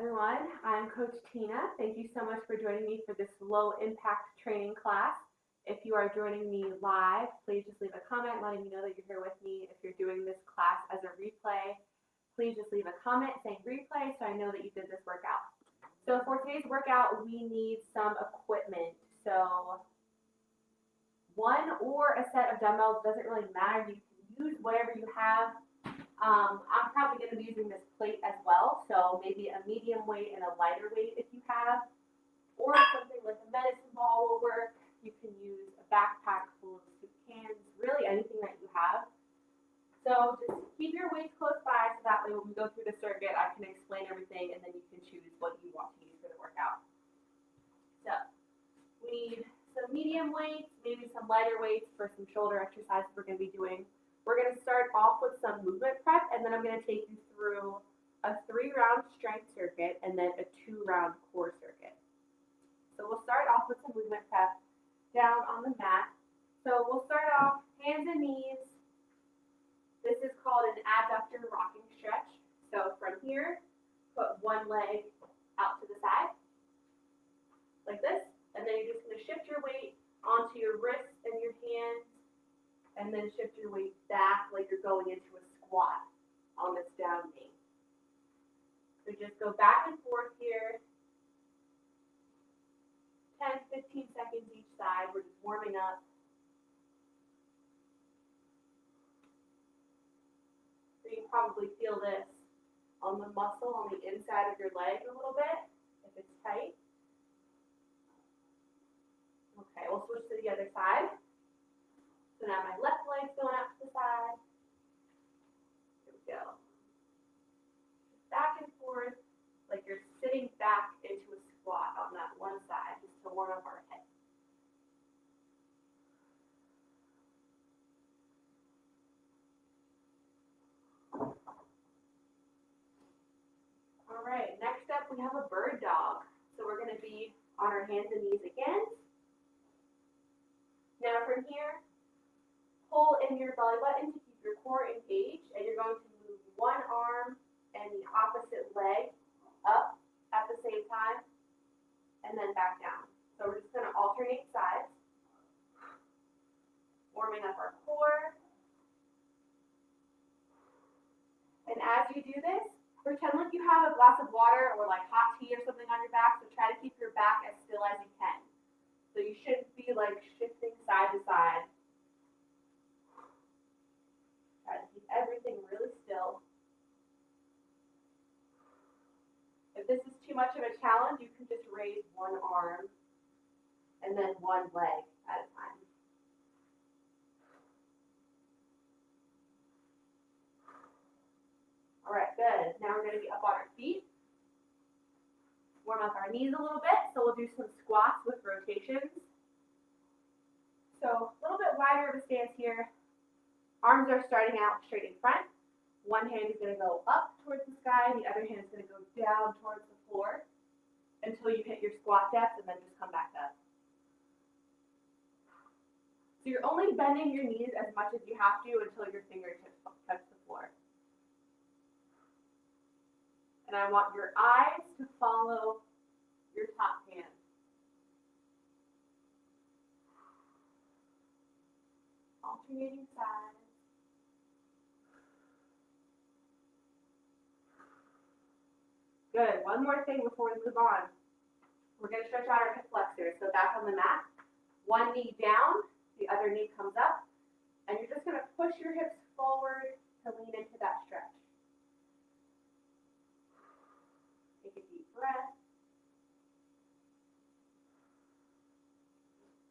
everyone. I'm Coach Tina. Thank you so much for joining me for this low impact training class. If you are joining me live, please just leave a comment letting me know that you're here with me. If you're doing this class as a replay, please just leave a comment saying replay so I know that you did this workout. So for today's workout, we need some equipment. So one or a set of dumbbells, doesn't really matter. You can use whatever you have. I'm probably going to be using this plate as well, so maybe a medium weight and a lighter weight if you have, or something like a medicine ball will work. You can use a backpack full of soup cans, really anything that you have. So just keep your weights close by so that way when we go through the circuit, I can explain everything and then you can choose what you want to use for the workout. So we need some medium weights, maybe some lighter weights for some shoulder exercises we're going to be doing. We're going to start off with some movement prep, and then I'm going to take you through a 3-round strength circuit and then a 2-round core circuit. So we'll start off with some movement prep down on the mat. So we'll start off hands and knees. This is called an adductor rocking stretch. So from here, put one leg out to the side, like this, and then you're just going to shift your weight onto your wrists and your hands, and then shift your weight back like you're going into a squat on this down knee. So just go back and forth here, 10, 15 seconds each side. We're just warming up. So you can probably feel this on the muscle on the inside of your leg a little bit, if it's tight. Okay, we'll switch to the other side. So now my left leg's going out to the side. Here we go. Back and forth, like you're sitting back into a squat on that one side, just to warm up our head. All right, next up we have a bird dog. So we're going to be on our hands and knees again. Now from here, pull in your belly button to keep your core engaged, and you're going to move one arm and the opposite leg up at the same time, and then back down. So we're just going to alternate sides, warming up our core. And as you do this, pretend like you have a glass of water or like hot tea or something on your back, so try to keep your back as still as you can. So you shouldn't be like shifting side to side. Try to keep everything really still. If this is too much of a challenge, you can just raise one arm and then one leg at a time. All right, good. Now we're going to be up on our feet. Warm up our knees a little bit. So we'll do some squats with rotations. So a little bit wider of a stance here. Arms are starting out straight in front. One hand is going to go up towards the sky, and the other hand is going to go down towards the floor until you hit your squat depth, and then just come back up. So you're only bending your knees as much as you have to until your fingertips touch the floor. And I want your eyes to follow your top hand. Alternating sides. Good. One more thing before we move on. We're going to stretch out our hip flexors. So back on the mat, one knee down, the other knee comes up, and you're just going to push your hips forward to lean into that stretch. Take a deep breath.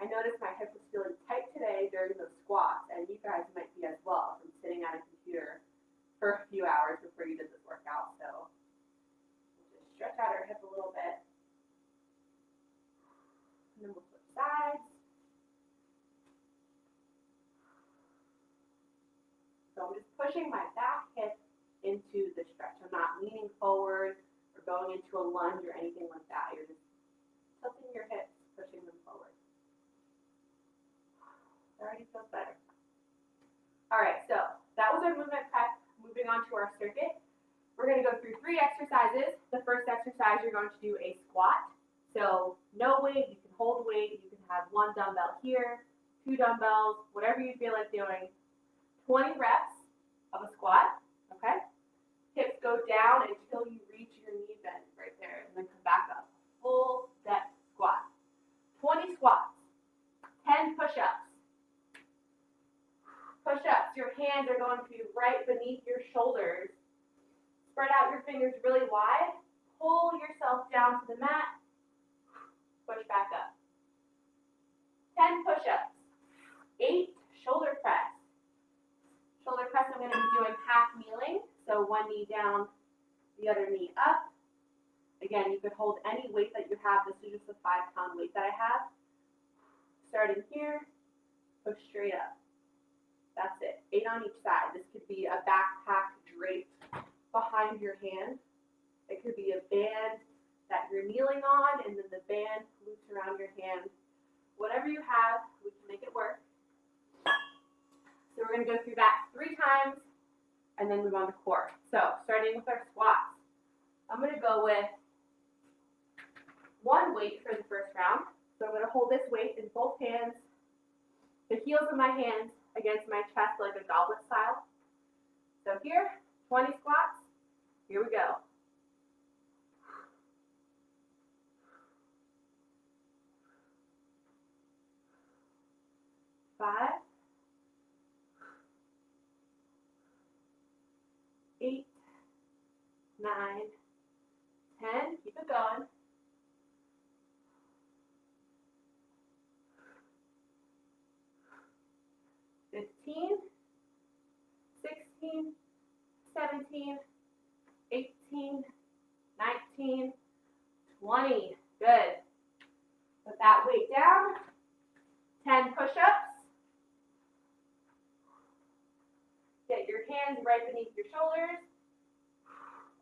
I noticed my hip was feeling tight today during those squats, and you guys might be as well from sitting at a computer for a few hours before you did this workout. So we'll just stretch out our hip a little bit. And then we'll switch sides. So I'm just pushing my back hip into the stretch. I'm not leaning forward or going into a lunge or anything like that. You're just tilting your hips, pushing them forward. Already feels better. All right, so that was our movement prep. Moving on to our circuit. We're going to go through 3 exercises. The first exercise exercise, you're going to do a squat. So no weight, you can hold weight, you can have one dumbbell here, 2 dumbbells, whatever you feel like doing. 20 reps of a squat, okay? Hips go down until you reach your knee bend right there, and then come back up. Full depth squat. 20 squats, 10 push-ups. Push-ups, your hands are going to be right beneath your shoulders. Spread out your fingers really wide. Pull yourself down to the mat. Push back up. 10 push-ups. 8 shoulder press. Shoulder press, I'm going to be doing half kneeling. So one knee down, the other knee up. Again, you could hold any weight that you have. This is just a 5-pound weight that I have. Starting here, push straight up. That's it. 8 on each side. This could be a backpack draped behind your hand. It could be a band that you're kneeling on, and then the band loops around your hand. Whatever you have, we can make it work. So we're going to go through that 3 times, and then move on to core. So starting with our squats. I'm going to go with 1 weight for the first round. So I'm going to hold this weight in both hands, the heels of my hands against my chest like a goblet style. So here, 20 squats. Here we go. 5, 8, 9, 10. Keep it going. 15, 16, 17, 18, 19, 20. Good. Put that weight down. 10 push-ups. Get your hands right beneath your shoulders.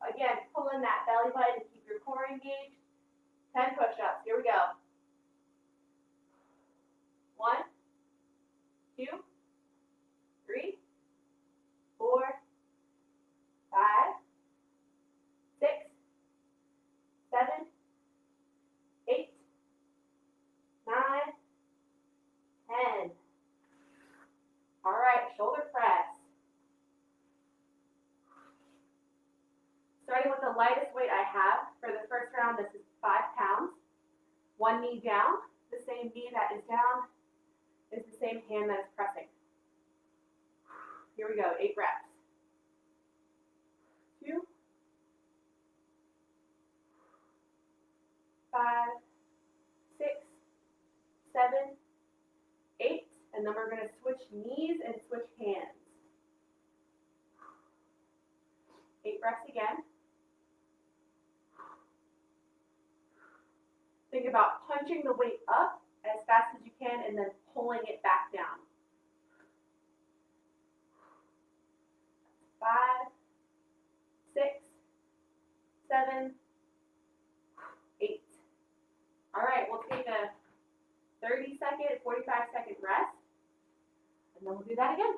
Again, pull in that belly button and keep your core engaged. 10 push-ups. Here we go. 1, 2, 3, 4, 5, 6, 7, 8, 9, 10. All right, shoulder press. Starting with the lightest weight I have for the first round, this is 5 pounds. 1 knee down, the same knee that is down is the same hand that is pressing. Here we go, 8 reps. 2, 5, 6, 7, 8, and then we're going to switch knees and switch hands. 8 reps again. Think about punching the weight up as fast as you can and then pulling it back down. 5, 6, 7, 8. All right, we'll take a 30-second, 45-second rest, and then we'll do that again.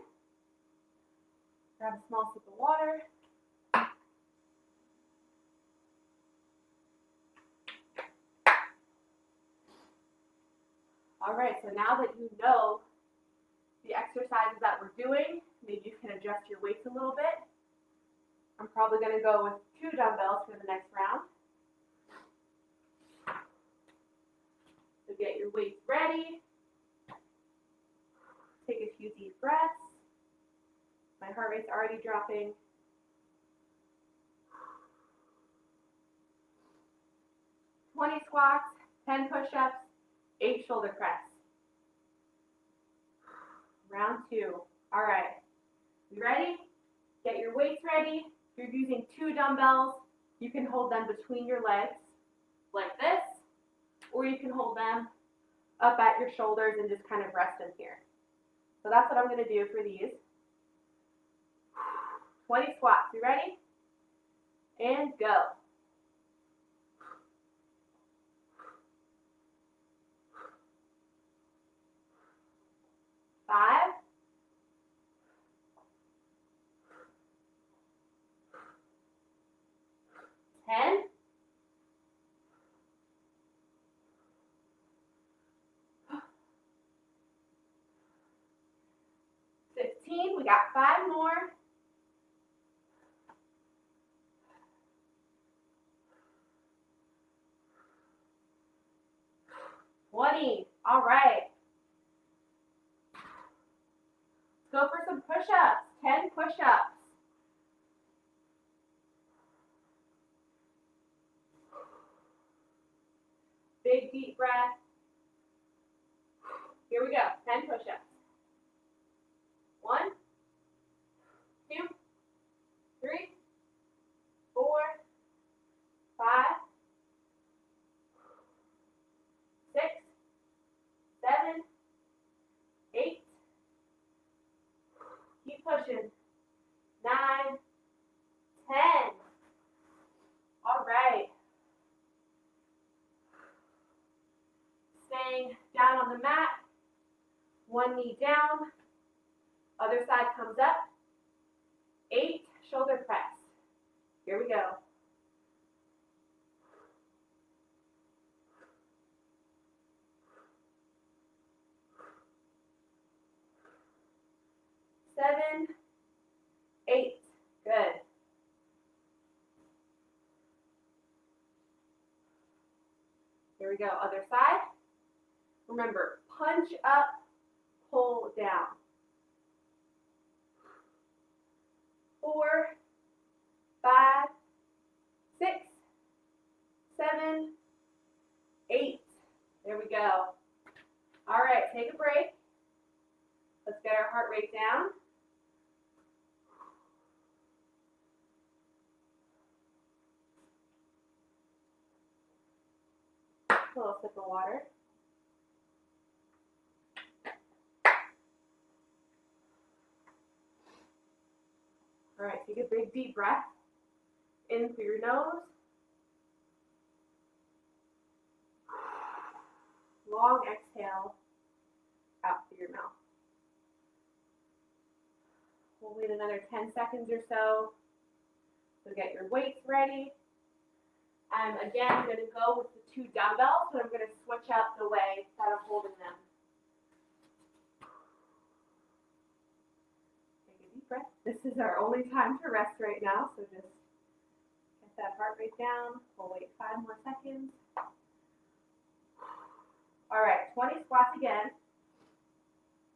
Grab a small sip of water. All right, so now that you know the exercises that we're doing, maybe you can adjust your weights a little bit. I'm probably going to go with 2 dumbbells for the next round. So get your weights ready. Take a few deep breaths. My heart rate's already dropping. "20 squats, 10 push-ups, 8 shoulder press. Round 2. All right. You ready? Get your weights ready. If you're using 2 dumbbells, you can hold them between your legs like this, or you can hold them up at your shoulders and just kind of rest in here. So that's what I'm going to do for these. 20 squats. You ready? And go. 5, 10, We got 5 more. 20. All right. Let's go for some push-ups. 10 push-ups. Big deep breath. Here we go. 10 push-ups. 1, 2, 3, 4, 5, 6, 7, 8. Keep pushing. 9, 10. All right. Staying down on the mat. One knee down. Other side comes up. 8 shoulder press. Here we go. 7, 8. Good. Here we go. Other side. Remember, punch up, pull down. 4, 5, 6, 7, 8. There we go. All right, take a break. Let's get our heart rate down. A little sip of water. All right, take a big deep breath in through your nose. Long exhale out through your mouth. We'll wait another 10 seconds or so. So get your weights ready. Again, I'm going to go with the 2 dumbbells, but I'm going to switch up the way that I'm holding them. Take a deep breath. This is our only time to rest right now, so just get that heart rate down. We'll wait 5 more seconds. All right, 20 squats again.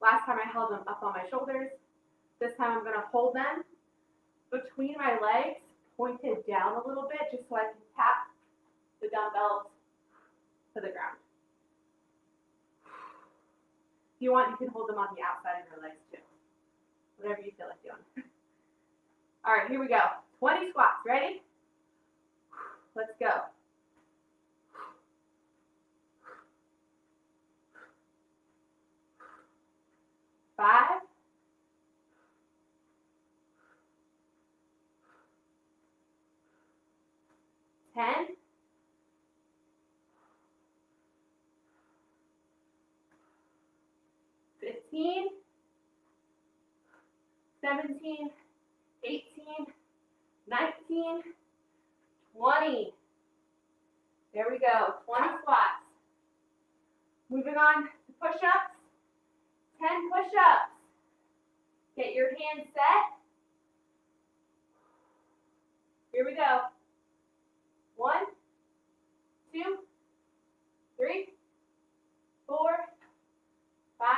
Last time I held them up on my shoulders. This time I'm going to hold them between my legs, pointed down a little bit, just so I can tap the dumbbells to the ground. If you want, you can hold them on the outside of your legs too. Whatever you feel like doing. All right, here we go. 20 squats. Ready? Let's go. 5, 10, 15, 17, 18, 19, 20. There we go, 20 squats. Moving on to push-ups, 10 push-ups. Get your hands set. Here we go. 1, 2, 3, 4, 5,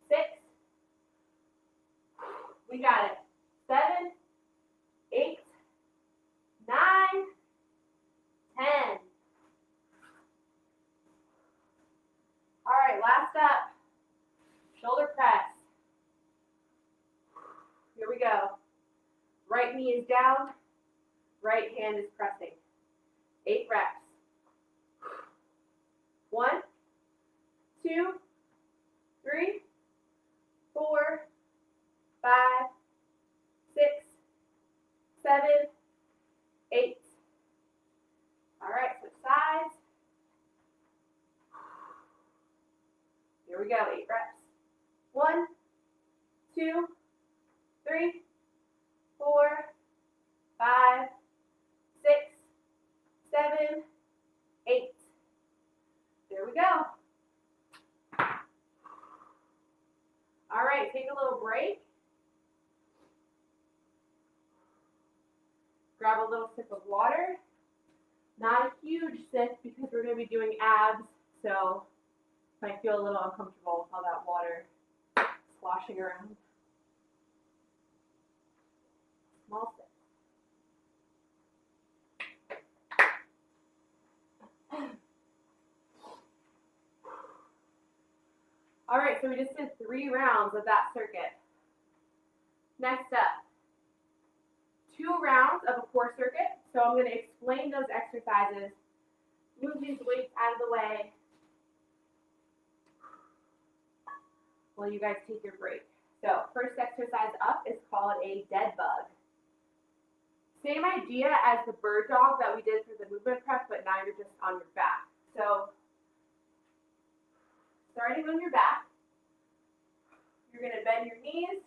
6. We got it. 7, 8, 9, 10. All right, last up. Shoulder press. Here we go. Right knee is down. Right hand is pressing. 8 reps. 1, 2, 3, 4, 5, 6, 7, 8. All right, switch sides. Here we go, 8 reps. 1, 2, 3, 4, 5, 6, 7, 8. There we go. All right, take a little break. little sip of water. Not a huge sip because we're going to be doing abs, so I might feel a little uncomfortable with all that water sloshing around. Small sip. All right, so we just did 3 rounds of that circuit. Next up, 2 rounds of a core circuit. So I'm going to explain those exercises, move these weights out of the way while you guys take your break. So first exercise up is called a dead bug. Same idea as the bird dog that we did for the movement prep, but now you're just on your back. So starting on your back, you're going to bend your knees.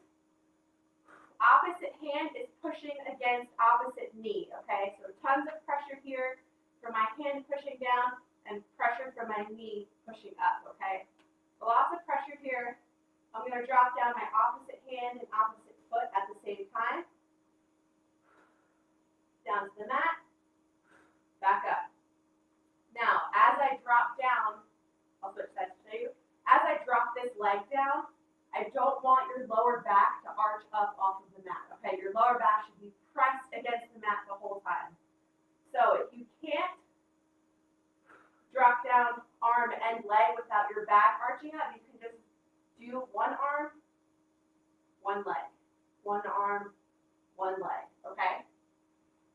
Opposite hand is pushing against opposite knee, okay? So tons of pressure here from my hand pushing down and pressure from my knee pushing up, okay? So lots of pressure here. I'm going to drop down my opposite hand and opposite foot at the same time. Down to the mat. Back up. Now, as I drop down, I'll switch that to show you. As I drop this leg down, I don't want your lower back to arch up off of the mat, okay? Your lower back should be pressed against the mat the whole time. So if you can't drop down arm and leg without your back arching up, you can just do 1 arm, 1 leg. 1 arm, 1 leg, okay?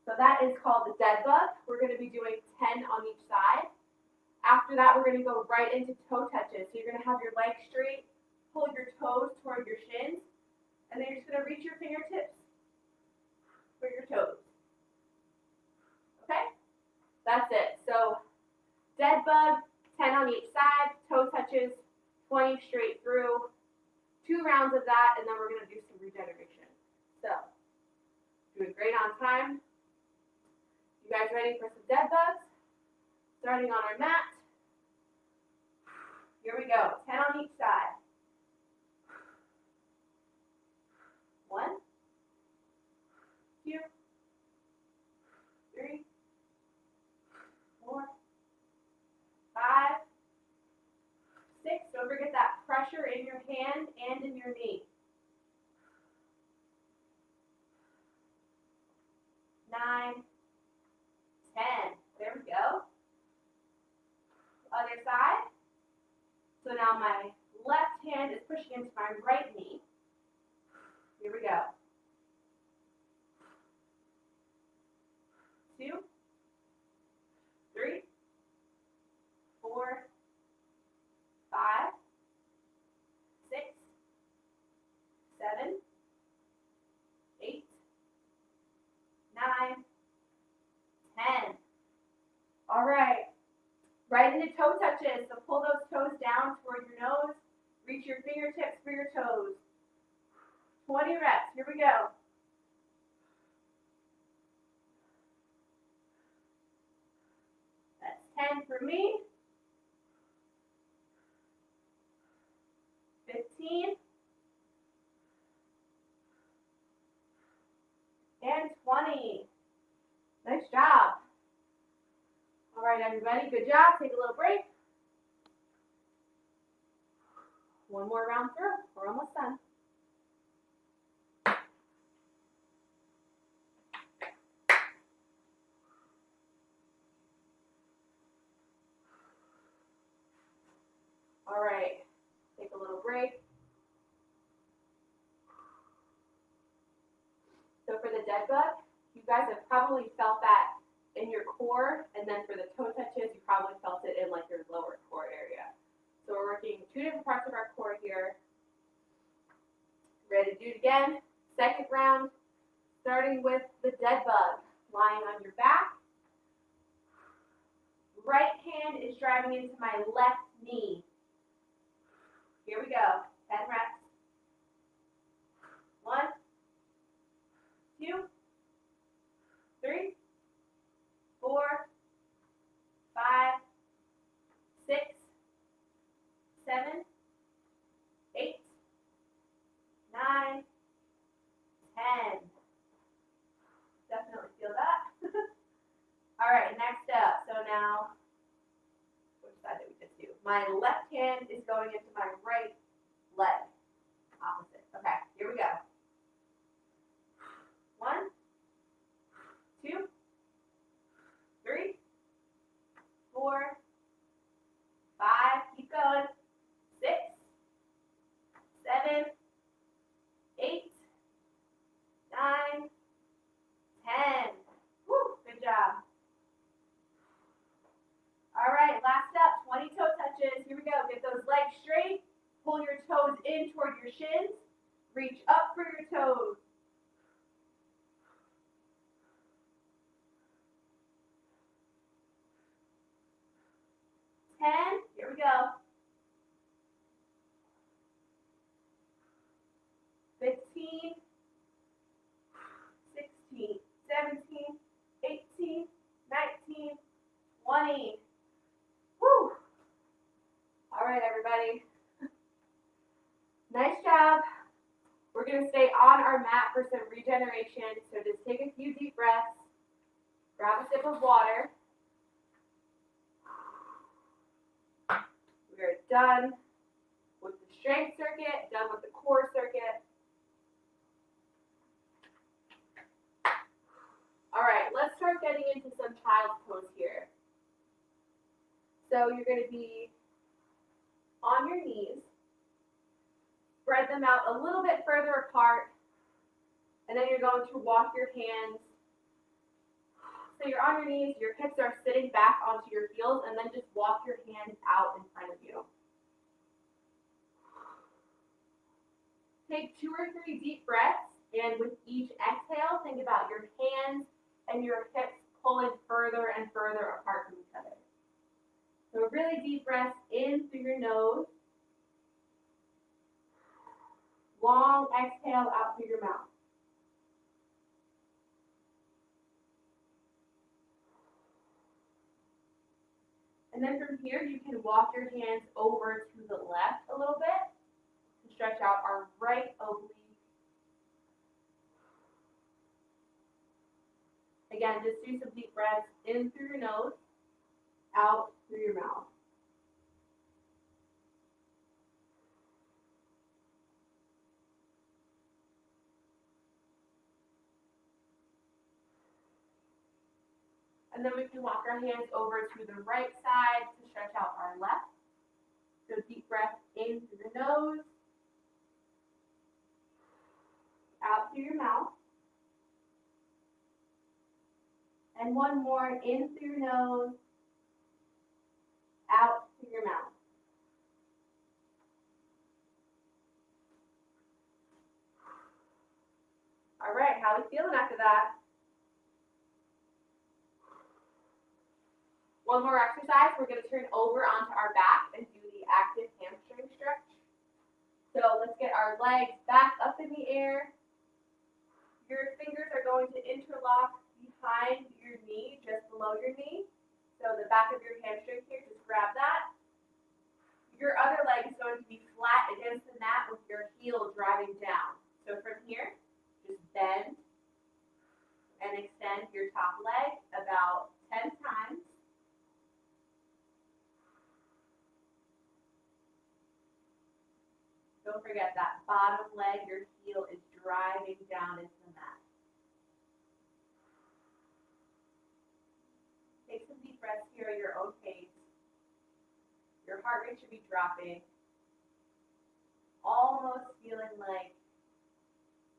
So that is called the dead bug. We're going to be doing 10 on each side. After that, we're going to go right into toe touches. So you're going to have your legs straight, pull your toes toward your shins, and then you're just going to reach your fingertips for your toes. Okay? That's it. So dead bug, 10 on each side, toe touches, 20 straight through, 2 rounds of that, and then we're going to do some regeneration. So, doing great on time. You guys ready for some dead bugs? Starting on our mat. Here we go, 10 on each side. 1, 2, 3, 4, 5, 6. Don't forget that pressure in your hand and in your knee. 9, 10. There we go. Other side. So now my left hand is pushing into my right knee. Here we go. 2, 3, 4, 5, 6, 7, 8, 9, 10. All right. Right into toe touches. So pull those toes down toward your nose. Reach your fingertips for your toes. 20 reps. Here we go. That's 10 for me. 15. And 20. Nice job. All right, everybody, good job. Take a little break. 1 more round through. We're almost done. All right, take a little break. So for the dead bug, you guys have probably felt that in your core, and then for the toe touches, you probably felt it in like your lower core area. So we're working 2 different parts of our core here. Ready to do it again? Second round, starting with the dead bug, lying on your back. Right hand is driving into my left knee. Here we go, 10 reps. 1, 2, 3, 4, 5, 6, 7, 8, 9, 10. Definitely feel that. All right, next up. So now, which side did we just do? My left hand is going into my right leg. Opposite. Okay, here we go. 1, 2, 3, 4, 5. Keep going. 6, 7, 8, 9, 10. Woo, good job. All right, last up, 20 toe touches. Here we go. Get those legs straight. Pull your toes in toward your shins. Reach up for your toes. Here we go. 15, 16, 17, 18, 19, 20. Woo! All right, everybody. Nice job. We're going to stay on our mat for some regeneration. So just take a few deep breaths. Grab a sip of water. We're done with the strength circuit, done with the core circuit. All right, let's start getting into some child's pose here. So you're going to be on your knees. Spread them out a little bit further apart. And then you're going to walk your hands. So you're on your knees, your hips are sitting back onto your heels, and then just walk your hands out in front of you. Take 2 or 3 deep breaths, and with each exhale, think about your hands and your hips pulling further and further apart from each other. So a really deep breath in through your nose. Long exhale out through your mouth. And then from here, you can walk your hands over to the left a little bit to stretch out our right oblique. Again, just do some deep breaths in through your nose, out through your mouth. And then we can walk our hands over to the right side to stretch out our left. So deep breath in through the nose, out through your mouth. And one more in through your nose, out through your mouth. All right, how are we feeling after that? One more exercise, we're going to turn over onto our back and do the active hamstring stretch. So let's get our legs back up in the air. Your fingers are going to interlock behind your knee, just below your knee. So the back of your hamstring here, just grab that. Your other leg is going to be flat against the mat with your heel driving down. So from here, just bend and extend your top leg about 10 times. Don't forget that bottom leg, your heel is driving down into the mat. Take some deep breaths here at your own pace. Your heart rate should be dropping. Almost feeling like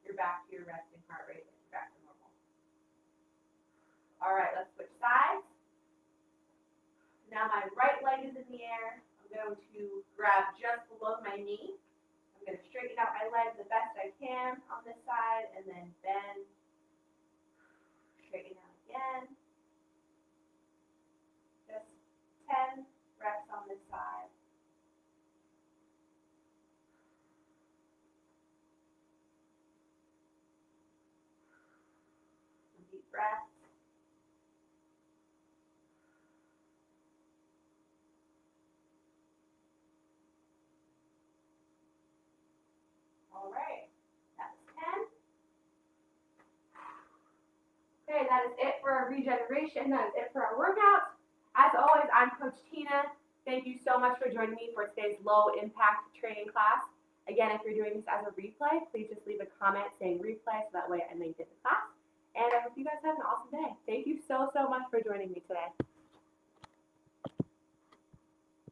you're back to your resting heart rate, and you're back to normal. All right, let's switch sides. Now my right leg is in the air. I'm going to grab just below my knee. I'm going to straighten out my leg the best I can on this side, and then bend, straighten out again. Just 10 reps on this side. Some deep breaths. All right, that's 10. Okay, that is it for our regeneration. That is it for our workout. As always, I'm Coach Tina. Thank you so much for joining me for today's low impact training class. Again, if you're doing this as a replay, please just leave a comment saying replay so that way I know you did the class. And I hope you guys have an awesome day. Thank you so much for joining me today.